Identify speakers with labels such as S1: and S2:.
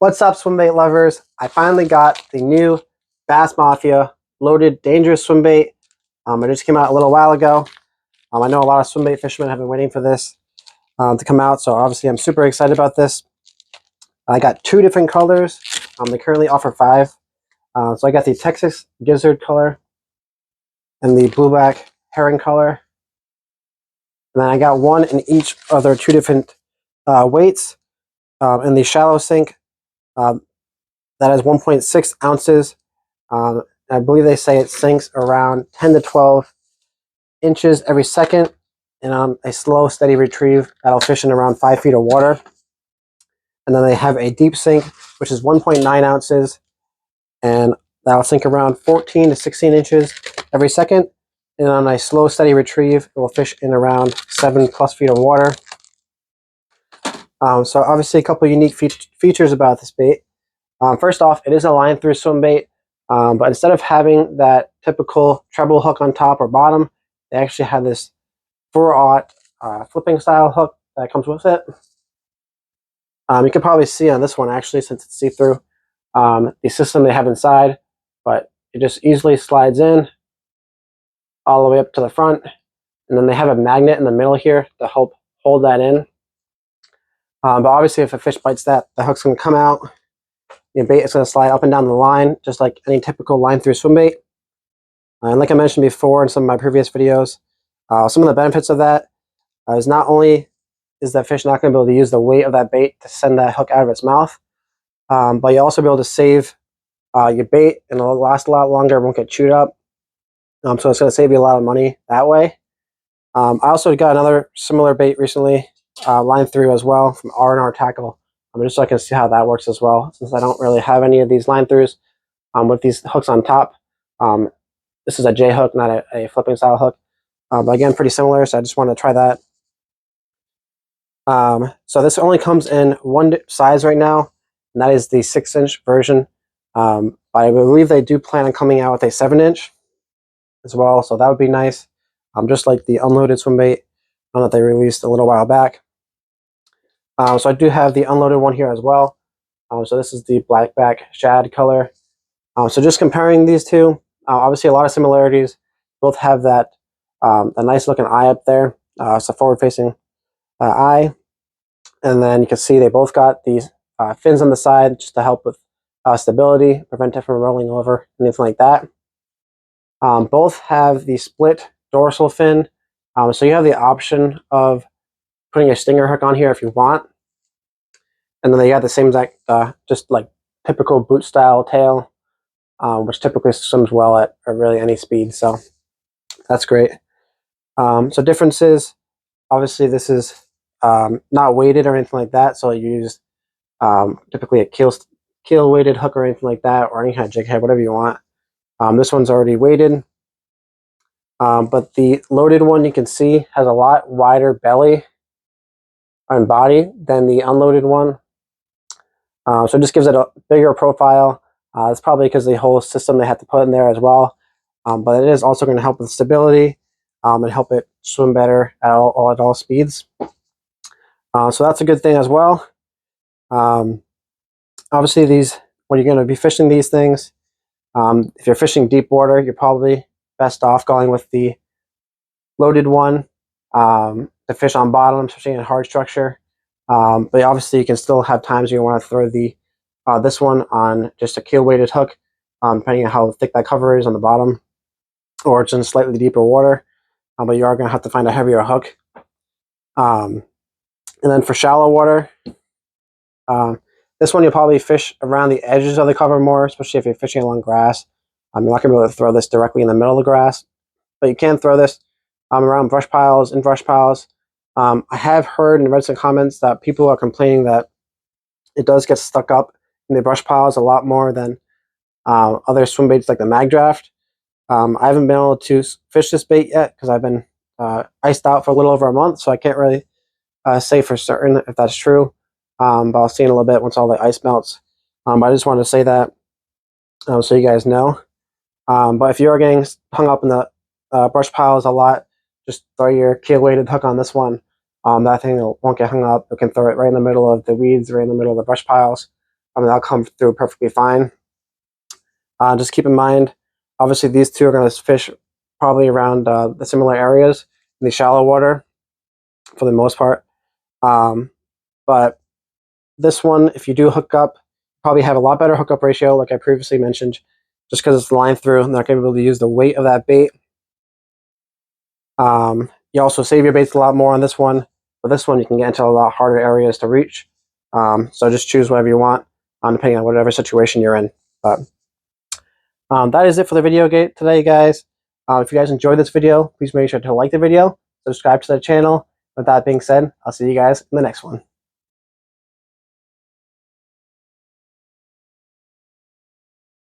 S1: What's up, swimbait lovers? I finally got the new Bass Mafia Loaded Dangerous Swimbait. It just came out a little while ago. I know a lot of swimbait fishermen have been waiting for this to come out, so obviously I'm super excited about this. I got two different colors. They currently offer five. So I got the Texas Gizzard color and the blueback herring color. And then I got one in each of their two different weights. In the shallow sink, that is 1.6 ounces. I believe they say it sinks around 10 to 12 inches every second, and on a slow, steady retrieve, that'll fish in around 5 feet of water. And then they have a deep sink, which is 1.9 ounces, and that'll sink around 14 to 16 inches every second. And on a slow, steady retrieve, it will fish in around 7+ feet of water. So obviously a couple unique features about this bait. First off, it is a line-through swim bait, but instead of having that typical treble hook on top or bottom, they actually have this 4-aught flipping style hook that comes with it. You can probably see on this one, actually, since it's see-through, the system they have inside, but it just easily slides in all the way up to the front, and then they have a magnet in the middle here to help hold that in. But obviously, if a fish bites that, the hook's going to come out. Your bait is going to slide up and down the line, just like any typical line-through swim bait. And like I mentioned before in some of my previous videos, some of the benefits of that is not only is that fish not going to be able to use the weight of that bait to send that hook out of its mouth, but you'll also be able to save your bait, and it'll last a lot longer, it won't get chewed up. So it's going to save you a lot of money that way. I also got another similar bait recently, line-through as well, from R&R Tackle. Just so I can see how that works as well, since I don't really have any of these line-throughs with these hooks on top. This is a J hook, not a flipping style hook. But again, pretty similar, so I just wanted to try that. So this only comes in one size right now, and that is the 6-inch version. But I believe they do plan on coming out with a 7-inch as well, so that would be nice. Just like the unloaded swim bait that they released a little while back. So I do have the unloaded one here as well. So this is the blackback shad color. So just comparing these two, obviously a lot of similarities. Both have that a nice looking eye up there. It's a forward facing eye. And then you can see they both got these fins on the side just to help with stability, prevent it from rolling over, anything like that. Both have the split dorsal fin. So you have the option of putting a stinger hook on here if you want. And then they got the same exact, just like typical boot style tail, which typically swims well at really any speed. So that's great. So differences, obviously this is not weighted or anything like that. So you use typically a keel weighted hook or anything like that, or any kind of jig head, whatever you want. This one's already weighted. But the loaded one, you can see, has a lot wider belly and body than the unloaded one. So it just gives it a bigger profile. It's probably because the whole system they have to put in there as well. But it is also going to help with stability and help it swim better at all speeds. So that's a good thing as well. Obviously, when you're going to be fishing these things, if you're fishing deep water, you're probably best off going with the loaded one to fish on bottom, especially in hard structure. But obviously, you can still have times you want to throw this one on just a keel weighted hook, depending on how thick that cover is on the bottom, or it's in slightly deeper water. But you are going to have to find a heavier hook. And then for shallow water, this one you'll probably fish around the edges of the cover more, especially if you're fishing along grass. You're not going to be able to throw this directly in the middle of the grass, but you can throw this around brush piles, in brush piles. I have heard and read some comments that people are complaining that it does get stuck up in the brush piles a lot more than other swim baits like the mag draft. I haven't been able to fish this bait yet because I've been iced out for a little over a month, so I can't really say for certain if that's true. But I'll see in a little bit once all the ice melts. But I just wanted to say that so you guys know. But if you are getting hung up in the brush piles a lot, just throw your keel weighted hook on this one. That thing won't get hung up. You can throw it right in the middle of the weeds, right in the middle of the brush piles. That'll come through perfectly fine. Just keep in mind, obviously these two are going to fish probably around the similar areas in the shallow water for the most part. But this one, if you do hook up, probably have a lot better hookup ratio, like I previously mentioned, just because it's lined through. I'm not going to be able to use the weight of that bait. You also save your baits a lot more on this one. But this one, you can get into a lot harder areas to reach. So just choose whatever you want, depending on whatever situation you're in. But that is it for the video today, guys. If you guys enjoyed this video, please make sure to like the video, subscribe to the channel. With that being said, I'll see you guys in the next one.